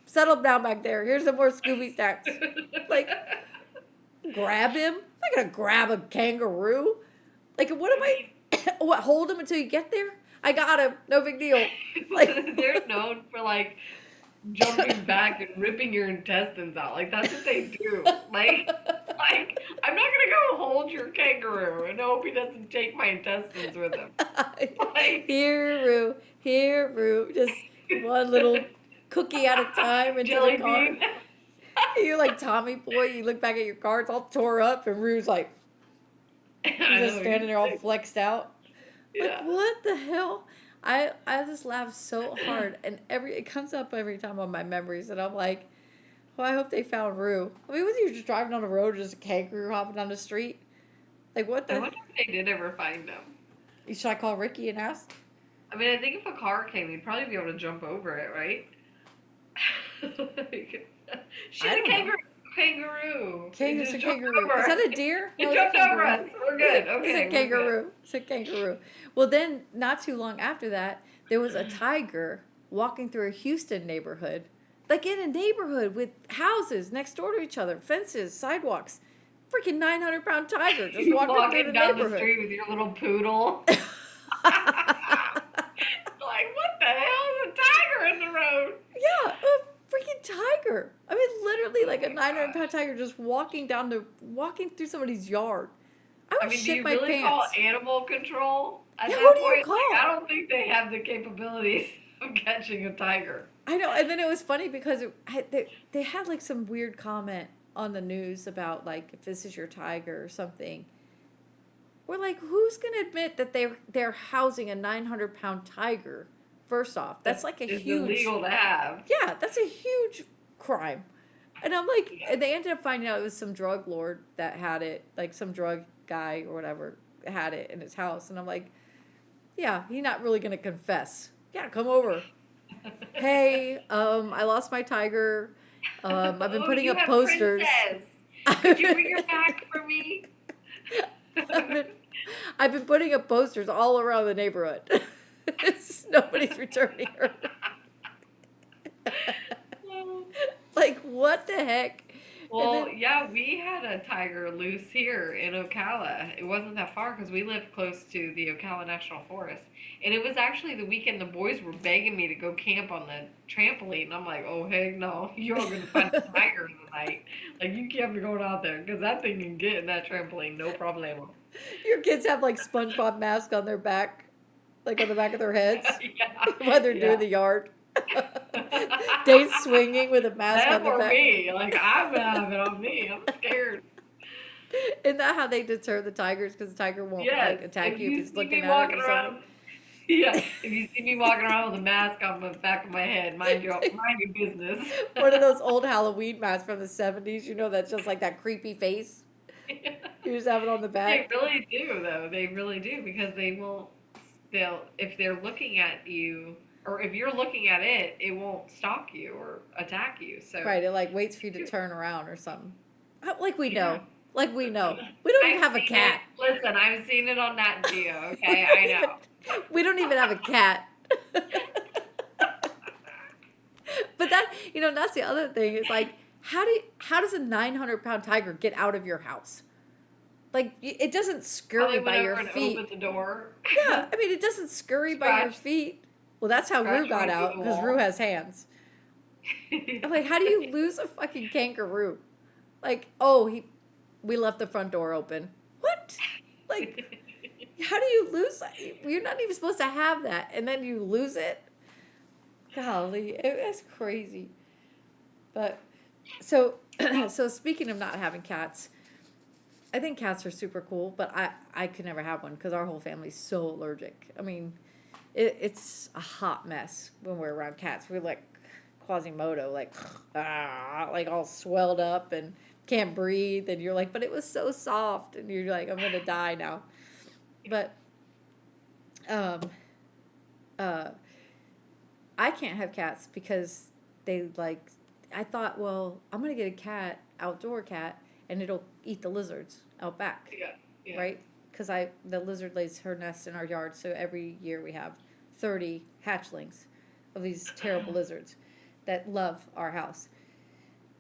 settle down back there. Here's some more Scooby snacks. Like, grab him? I'm not gonna grab a kangaroo. Like, what am I? What? Hold him until you get there? I got him. No big deal. Like, they're known for like jumping back and ripping your intestines out. Like that's what they do. Like I'm not gonna go hold your kangaroo and hope he doesn't take my intestines with him. Like, Here, Rue. Just one little cookie at a time into jelly the car. bean. You're like Tommy Boy. You look back at your car, it's all tore up, and Rue's like, he's just standing there all flexed out. Yeah. Like, what the hell? I just laugh so hard, and it comes up every time on my memories, and I'm like, well, I hope they found Rue. I mean, was he just driving on the road or just a kangaroo hopping down the street? Like, what the? I wonder if they did ever find him. Should I call Ricky and ask? I mean, I think if a car came, he'd probably be able to jump over it, right? She's a kangaroo. Kangaroo. It's a kangaroo. Is that a deer? It No, it's a jumped over kangaroo. us. We're good. Okay. It's a kangaroo. It's a kangaroo. Well, then, not too long after that, there was a tiger walking through a Houston neighborhood. Like in a neighborhood with houses next door to each other, fences, sidewalks. Freaking 900-pound tiger just walking through the down neighborhood. the street with your little poodle. Like, what the hell is a tiger in the road? Yeah, a freaking tiger. I mean, literally like a 900-pound tiger just walking through somebody's yard. I would shit my do you really pants. call animal control? At Yeah, that who do you point, call? I don't think they have the capabilities of catching a tiger. I know, and then it was funny because they had like some weird comment on the news about like if this is your tiger or something. We're like, who's gonna admit that they're housing a 900-pound tiger? First off, that's like a It's huge. illegal to have. Yeah, that's a huge crime. And I'm like, and they ended up finding out it was some drug lord that had it, like some drug guy or whatever. had it in his house. And I'm like, yeah, he's not really going to confess. Yeah, come over. Hey, I lost my tiger. I've been Oh, putting you up have posters. Princess. Could you bring her back for me? I've been, I've been putting up posters all around the neighborhood. Nobody's returning her. Like, what the heck? And Well, then, yeah, we had a tiger loose here in Ocala. It wasn't that far because we live close to the Ocala National Forest. And it was actually the weekend the boys were begging me to go camp on the trampoline. And I'm like, oh, heck no. You're going to find a tiger in the night. Like, you can't be going out there because that thing can get in that trampoline, no problemo. your kids have like SpongeBob masks on their back, like on the back of their heads, Yeah, while they're doing yeah. the yard. Dave's swinging with a mask on Them their or back. me. Like, I'm gonna have it on me. I'm scared. Isn't that how they deter the tigers? Because the tiger won't Yes, like attack if you if you it's see looking me at it walking or something. around, yeah, if you see me walking around with a mask on the back of my head, mind your business. One of those old Halloween masks from the 70s, you know, that's just like that creepy face. You just have it on the They back. really do, though. They really do because they won't. They'll if they're looking at you, or if you're looking at it, it won't stalk you or attack you. So, Right, it like waits for you to turn around or something. Like we yeah, know. Like we know. We don't even I've have a seen it. cat. Listen, I've seen it on Nat Geo. We Okay, don't I even know. we don't even have a cat. But that, that's the other thing. Is like, how does a 900-pound tiger get out of your house? Like, it doesn't Probably scurry went by your over and feet. opened the door. Yeah, I mean, it doesn't scurry by your Scratch, feet. Well, that's how Rue scratch got right through out the because Rue wall. has hands. I'm like, how do you lose a fucking kangaroo? Like, oh, we left the front door open. What? Like, how do you lose that? You're not even supposed to have that, and then you lose it. Golly, it's crazy. But so so speaking of not having cats, I think cats are super cool, but I could never have one because our whole family's so allergic. I mean, it's a hot mess when we're around cats. We're like Quasimodo, like like all swelled up and can't breathe, and you're like, but it was so soft, and you're like, I'm gonna die now. But um, uh, I can't have cats because they like. I thought, well, I'm gonna get a cat, outdoor cat, and it'll eat the lizards out back, Yeah, yeah. right? Because the lizard lays her nest in our yard, so every year we have 30 hatchlings of these terrible lizards that love our house.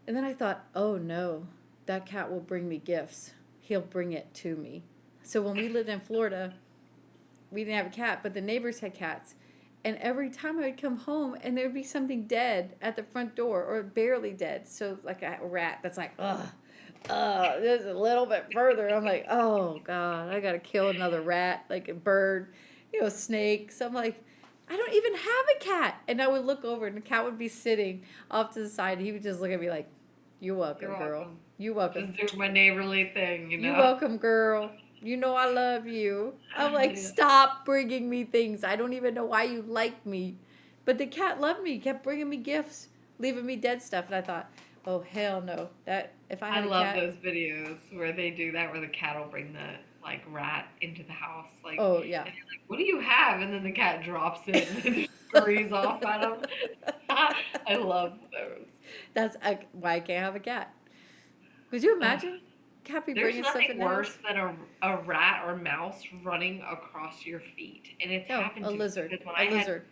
And then I thought, oh no, that cat will bring me gifts. He'll bring it to me. So when we lived in Florida, we didn't have a cat, but the neighbors had cats. And every time I would come home and there would be something dead at the front door or barely dead. So like a rat that's like, this is a little bit further. I'm like, oh God, I got to kill another rat, like a bird, snakes. I'm like, I don't even have a cat. And I would look over and the cat would be sitting off to the side. And he would just look at me like, you're welcome, You're girl. welcome. You're welcome. Just do my neighborly thing, you You're know? welcome, girl. You know I love you. I'm like, Yeah. stop bringing me things. I don't even know why you like me. But the cat loved me, kept bringing me gifts, leaving me dead stuff. And I thought, oh, hell no. That if I I had a love cat. those videos where they do that, where the cat will bring the like rat into the house, like, Oh, yeah. and you're like, "What do you have?" And then the cat drops it and then scurries off at him. I love those. That's why I can't have a cat. Could you Ugh. imagine? Cat be There's bringing stuff nothing in the worse house? than a rat or mouse running across your feet, and it's No, happened a to me lizard. because A lizard.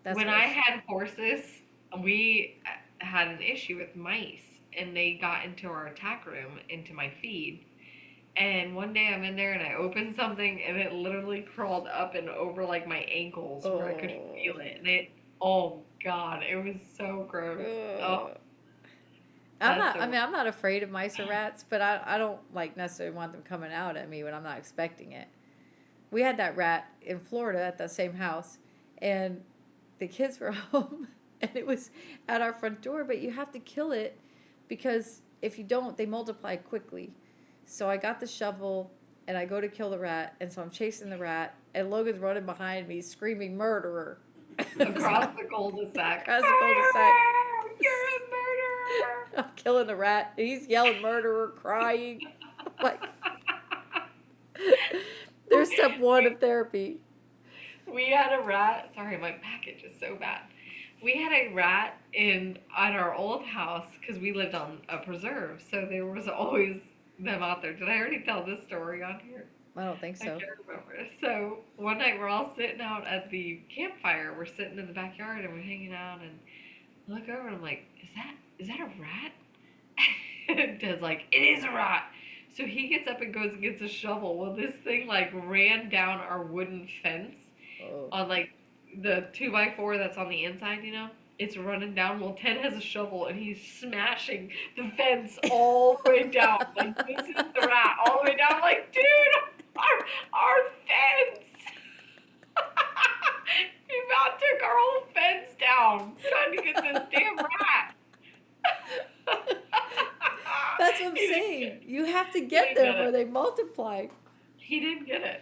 That's when I worse. had horses, we had an issue with mice, and they got into our attack room, into my feed. And one day I'm in there and I opened something and it literally crawled up and over like my ankles where I could Oh. feel it. And oh God, it was so gross. Oh, Ugh. that's the I'm not afraid of mice or rats, but I don't like necessarily want them coming out at me when I'm not expecting it. We had that rat in Florida at the same house, and the kids were home, and it was at our front door, but you have to kill it because if you don't, they multiply quickly. So I got the shovel, and I go to kill the rat, and so I'm chasing the rat, and Logan's running behind me screaming, murderer. across the cul-de-sac. Across the cul-de-sac. You're a murderer. I'm killing the rat, and he's yelling murderer, crying. I'm like, There's step one of therapy. We had a rat. Sorry, my package is so bad. We had a rat in at our old house because we lived on a preserve, so there was always them out there. Did I already tell this story on here? I don't think I so. can't remember. So one night we're all sitting out at the campfire. We're sitting in the backyard and we're hanging out and I look over and I'm like, is that a rat? And Ted's like, it is a rat. So he gets up and goes and gets a shovel. Well, this thing like ran down our wooden fence Oh. on like the 2x4 that's on the inside, It's running down. Well, Ted has a shovel and he's smashing the fence all the way down. Like, this is the rat all the way down. I'm like, dude, our fence. He about took our whole fence down trying to get this damn rat. That's what I'm He didn't saying. get You have to He get didn't them get where it. they multiply. He didn't get it.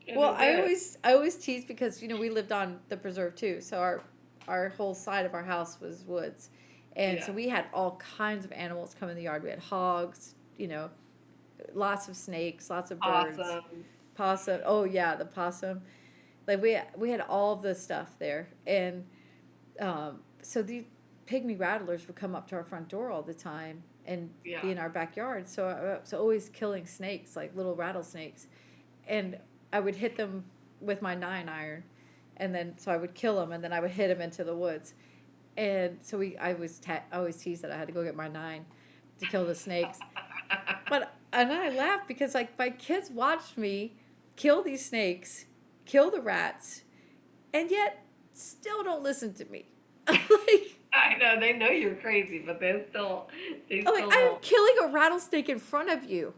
And Well, it I did. always tease because we lived on the preserve too, so our whole side of our house was woods, and so Yeah. we had all kinds of animals come in the yard. We had hogs, lots of snakes, lots of birds, Awesome. possum. Oh yeah, the possum. Like we had all of this stuff there, and so the pygmy rattlers would come up to our front door all the time and Yeah. be in our backyard. So I was always killing snakes, like little rattlesnakes, and I would hit them with my 9-iron, and then so I would kill them, and then I would hit them into the woods, and so I always teased that I had to go get my 9 to kill the snakes, but and I laughed because like my kids watched me kill these snakes, kill the rats, and yet still don't listen to me. Like, I know they know you're crazy, but they I'm still like, I'm won't. killing a rattlesnake in front of you,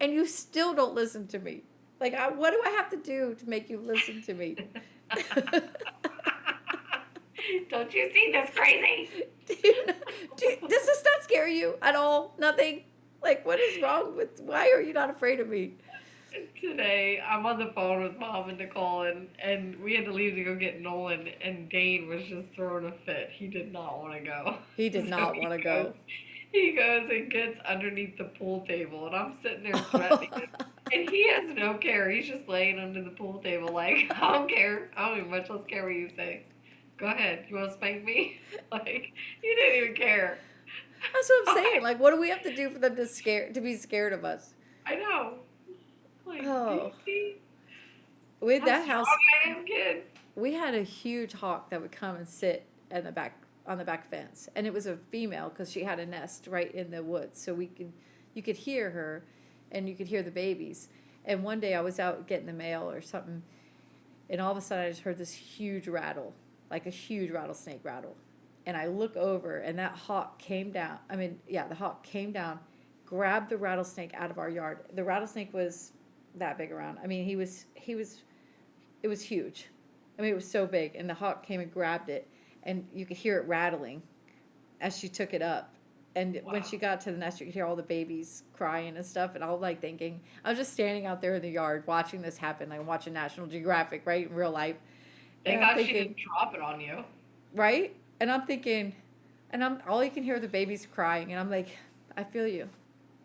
and you still don't listen to me. Like, what do I have to do to make you listen to me? Don't you see this crazy? Does this not scare you at all? Nothing? Like, what is wrong with, why are you not afraid of me? Today, I'm on the phone with Mom and Nicole, and we had to leave to go get Nolan, and Dane was just throwing a fit. He did not want to go. He did not want to go. He goes and gets underneath the pool table, and I'm sitting there threatening him. And he has no care. He's just laying under the pool table like, I don't care. I don't even much less care what you say. Go ahead. You want to spank me? Like, he didn't even care. That's what I'm saying. Like, what do we have to do for them to be scared of us? I know. Like, do you Oh, see with how that strong house, I am, kid? we had a huge hawk that would come and sit in the back on the back fence, and it was a female because she had a nest right in the woods, so you could hear her, and you could hear the babies. And one day I was out getting the mail or something, and all of a sudden I just heard this huge rattle, like a huge rattlesnake rattle, and I look over, and that hawk came down. I mean, yeah, the hawk came down, grabbed the rattlesnake out of our yard. The rattlesnake was that big around. I mean, it was huge. I mean, it was so big, and the hawk came and grabbed it, and you could hear it rattling as she took it up. And when Wow. she got to the nest, you could hear all the babies crying and stuff. And I was like thinking, I was just standing out there in the yard watching this happen, like watching National Geographic, right, in real life. Thank And I'm God she thinking, didn't drop it on you. right? And I'm thinking, all you can hear are the babies crying, and I'm like, I feel you,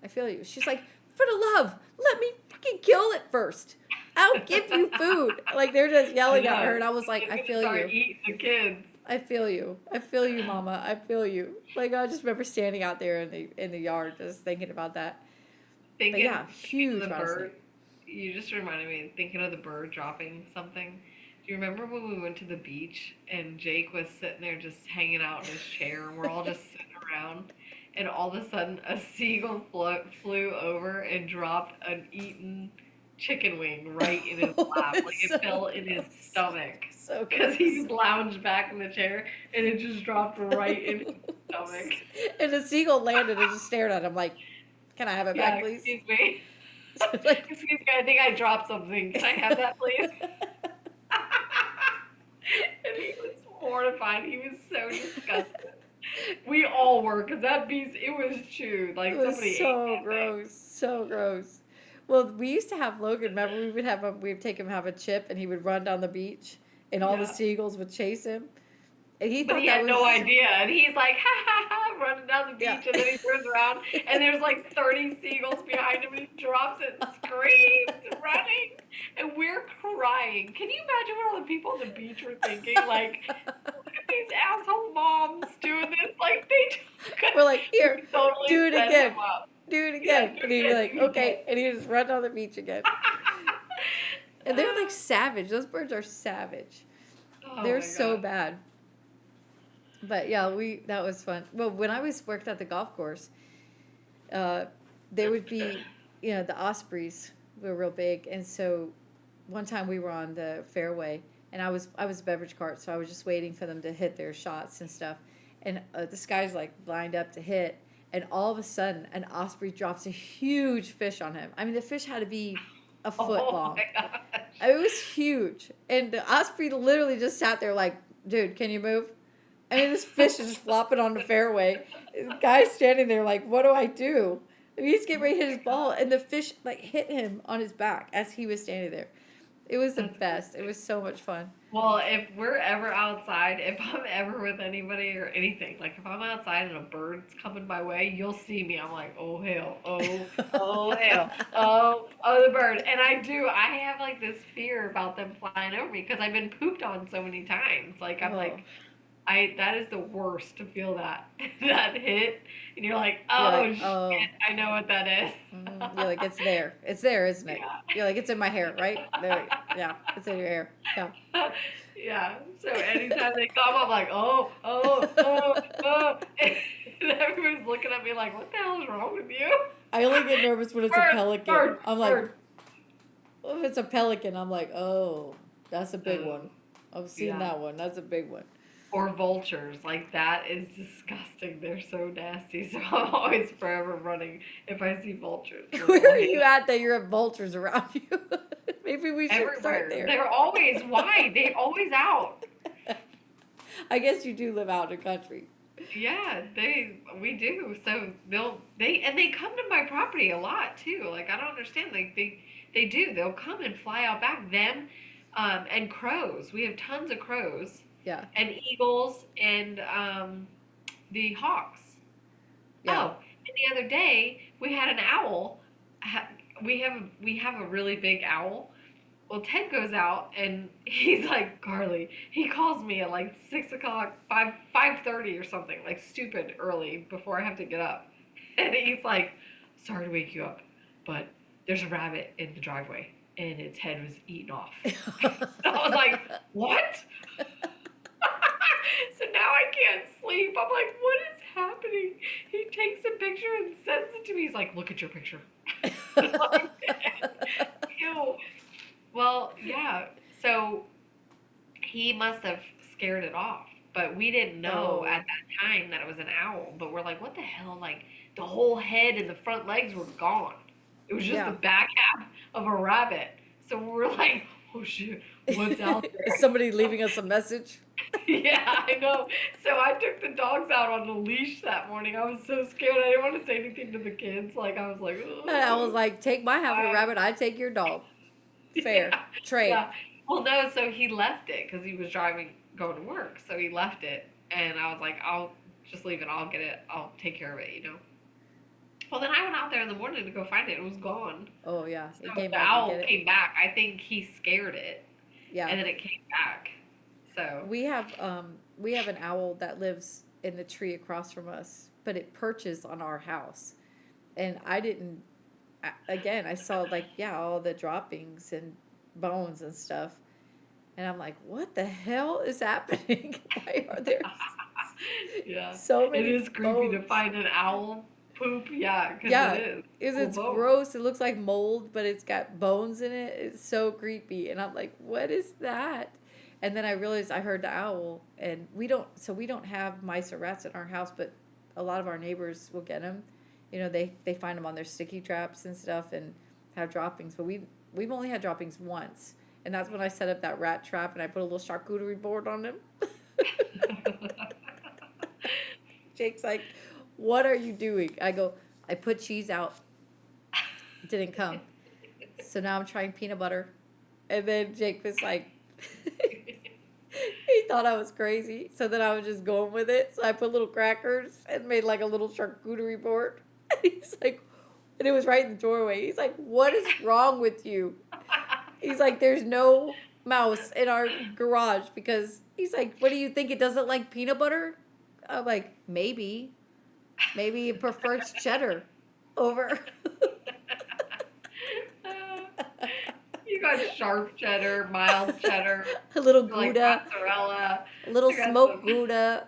I feel you. She's like, for the love, let me fucking kill it first. I'll give you food. Like they're just I yelling at her, know. and I was like, She's I gonna feel start you. eating the kids. I feel you. I feel you, Mama. I feel you. Like I just remember standing out there in the yard, just thinking about that. But yeah, Thinking of huge the rattlesnake. bird, you just reminded me, thinking of the bird dropping something. Do you remember when we went to the beach and Jake was sitting there just hanging out in his chair and we're all just sitting around and all of a sudden a seagull flew over and dropped an eaten chicken wing right in his lap. Like It's it so fell in his gross. stomach So because he gross. lounged back in the chair and it just dropped right in his stomach. And the seagull landed and just stared at him like, "Can I have it Yeah, back, please?" excuse me. Like, Excuse me, I think I dropped something. Can I have that, please? And he was mortified. He was so disgusted. We all were, because that beast, it was chewed. Like it was somebody ate so that thing. gross, so gross. Well, we used to have Logan. Remember, we'd take him have a chip, and he would run down the beach, and all the Yeah. seagulls would chase him, and he But thought he that had was no idea. And he's like, ha ha ha, running down the beach. yeah. And then he turns around, and there's like 30 seagulls behind him, and he drops it and screams, running. and we're crying. Can you imagine what all the people on the beach were thinking? Like, look at these asshole moms doing this. Like, they We're like, we here, totally do it set him again. up. Do it Yeah, again. do And he'd be it like, again. Do okay. And he'd just run on the beach again. And they're like it. savage. Those birds are savage. Oh They're my so god. bad. But yeah, that was fun. Well, when I was worked at the golf course, uh, there would be, the ospreys were real big, and so one time we were on the fairway, and I was a beverage cart, so I was just waiting for them to hit their shots and stuff, and this guy's like lined up to hit, and all of a sudden an osprey drops a huge fish on him. I mean, the fish had to be a foot Oh long. my gosh. I mean, it was huge, and the osprey literally just sat there like, dude, can you move? I mean, this fish is just flopping on the fairway. The guy's standing there like, what do I do? I mean, he's getting ready to hit his ball, and the fish like hit him on his back as he was standing there. It was the That's best. It was so much fun. Well, if we're ever outside, if I'm ever with anybody or anything, like if I'm outside and a bird's coming my way, you'll see me. I'm like, oh hell, oh hell, oh the bird. And I have like this fear about them flying over me because I've been pooped on so many times. Like I'm Oh, like, that is the worst to feel that that hit, and you're like, you're oh like, oh, shit, I know what that is. you're like, it's there. It's there, isn't it? Yeah. You're like, it's in my hair, right? There, yeah, it's in your hair. Yeah. Yeah. So anytime they come, I'm like, oh. And everybody's looking at me like, what the hell is wrong with you? I only get nervous when it's a Bird, pelican. bird, I'm like, bird. well, if it's a pelican, I'm like, oh, that's a big Uh, one. I've seen yeah. that one. That's a big one. Or vultures. Like, that is disgusting. They're so nasty. So I'm always forever running if I see vultures. With Where all are you hands. at that you're at vultures around you? Maybe we should start Everywhere. there. They're always, why? They're always out. I guess you do live out in the country. Yeah, we do. So they come to my property a lot too. Like I don't understand. Like they do. They'll come and fly out back. Them, and crows. We have tons of crows Yeah, and eagles and the hawks. yeah. Oh, and the other day we had an owl. We have a really big owl. Well, Ted goes out and he's like, Carly. He calls me at like 6 o'clock, 5:30 or something, like stupid early before I have to get up. And he's like, sorry to wake you up, but there's a rabbit in the driveway and its head was eaten off. I was like, what? So now I can't sleep. I'm like, what is happening? He takes a picture and sends it to me. He's like, look at your picture. I'm like, ew. Well, yeah. So he must have scared it off, but we didn't know Oh, at that time that it was an owl. But we're like, what the hell? Like the whole head and the front legs were gone. It was just the yeah. back half of a rabbit. So we're like, oh shit, what's out Is there? somebody leaving us a message? Yeah, I know. So I took the dogs out on a leash that morning. I was so scared. I didn't want to say anything to the kids. Like I was like, And I was oh, like, take my half of the bye. rabbit, I take your dog. Fair. Yeah, Trade. yeah. Well, no, so he left it because he was driving, going to work. So he left it, and I was like, I'll just leave it. I'll get it. I'll take care of it, you know. Well, then I went out there in the morning to go find it. It was gone. Oh, yeah. So It came the back and owl get it. came back. I think he scared it, Yeah. and then it came back. So, We have an owl that lives in the tree across from us, but it perches on our house. And again, I saw like, yeah, all the droppings and bones and stuff. And I'm like, what the hell is happening? Why are there yeah, so it many is creepy to bones? find an owl poop. Yeah, because it Yeah, is full it's bone. gross. It looks like mold, but it's got bones in it. It's so creepy. And I'm like, what is that? And then I realized I heard the owl, and we don't have mice or rats in our house, but a lot of our neighbors will get them. They find them on their sticky traps and stuff and have droppings. But we've only had droppings once, and that's when I set up that rat trap and I put a little charcuterie board on them. Jake's like, "What are you doing?" I go, "I put cheese out. It didn't come. So now I'm trying peanut butter." And then Jake was like, he thought I was crazy. So then I was just going with it. So I put little crackers and made like a little charcuterie board. And he's like, and it was right in the doorway. He's like, what is wrong with you? He's like, there's no mouse in our garage because he's like, what do you think? It doesn't like peanut butter? I'm like, maybe. Maybe it prefers cheddar over. You got sharp cheddar, mild cheddar, A little you like Gouda, mozzarella. a little I got smoked some Gouda,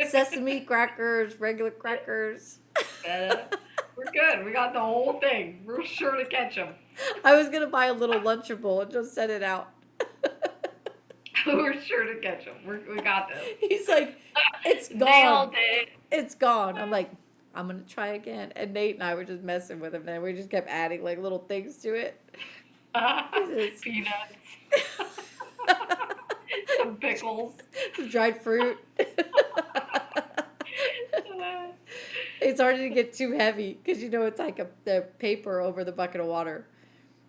sesame crackers, regular crackers. feta. We're good. We got the whole thing. We're sure to catch them. I was gonna buy a little Lunchable and just set it out. We're sure to catch them. We got this. He's like, it's gone. Nailed it. It's gone. I'm like, I'm gonna try again. And Nate and I were just messing with him, and we just kept adding like little things to it. Peanuts. Some pickles. Some dried fruit. It started to get too heavy because it's like the paper over the bucket of water.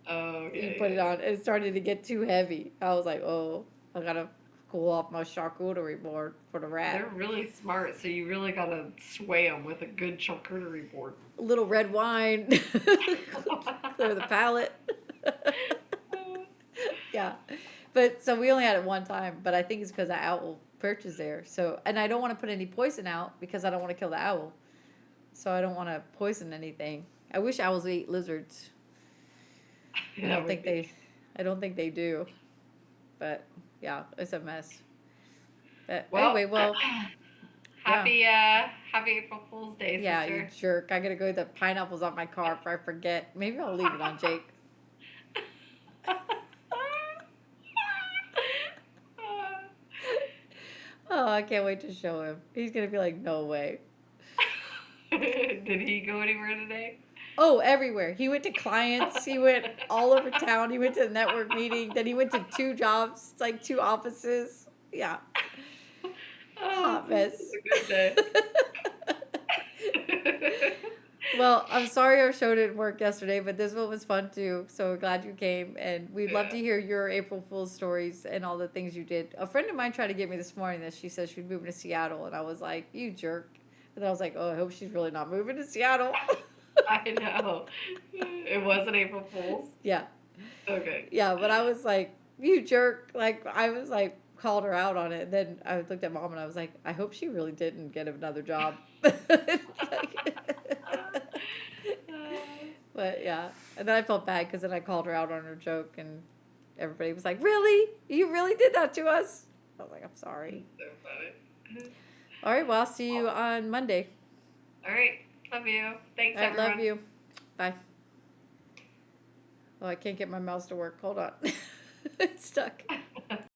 Oh, yeah. You put it on, and it started to get too heavy. I was like, oh, I gotta cool off my charcuterie board for the rat. They're really smart, so you really gotta sway them with a good charcuterie board. A little red wine. Clear the palate. Yeah. But so we only had it one time, but I think it's because the owl perches there. So, and I don't want to put any poison out because I don't want to kill the owl. So I don't want to poison anything. I wish owls ate lizards. I don't think they do. But yeah, it's a mess. But anyway, happy April Fool's Day, yeah, sister. you jerk. I gotta go get the pineapples off my car before I forget. Maybe I'll leave it on Jake. Oh, I can't wait to show him. He's gonna be like, no way. Did he go anywhere today? Oh, everywhere. He went to clients. He went all over town. He went to the network meeting. Then he went to 2 jobs, like 2 offices. Yeah. Hot mess. This is a good day. Well, I'm sorry our show didn't work yesterday, but this one was fun too. So we're glad you came, and we'd love to hear your April Fool's stories and all the things you did. A friend of mine tried to get me this morning that she said she's moving to Seattle, and I was like, you jerk. And I was like, oh, I hope she's really not moving to Seattle. I know. It wasn't April Fool's? Yeah. Okay. Yeah, but I was like, you jerk. Like, I was like, called her out on it. And then I looked at Mom and I was like, I hope she really didn't get another job. But yeah. And then I felt bad because then I called her out on her joke and everybody was like, really? You really did that to us? I was like, I'm sorry. So funny. All right, well, I'll see you on Monday. All right. Love you. Thanks, I everyone. love you. Bye. Oh, I can't get my mouse to work. Hold on. It's stuck.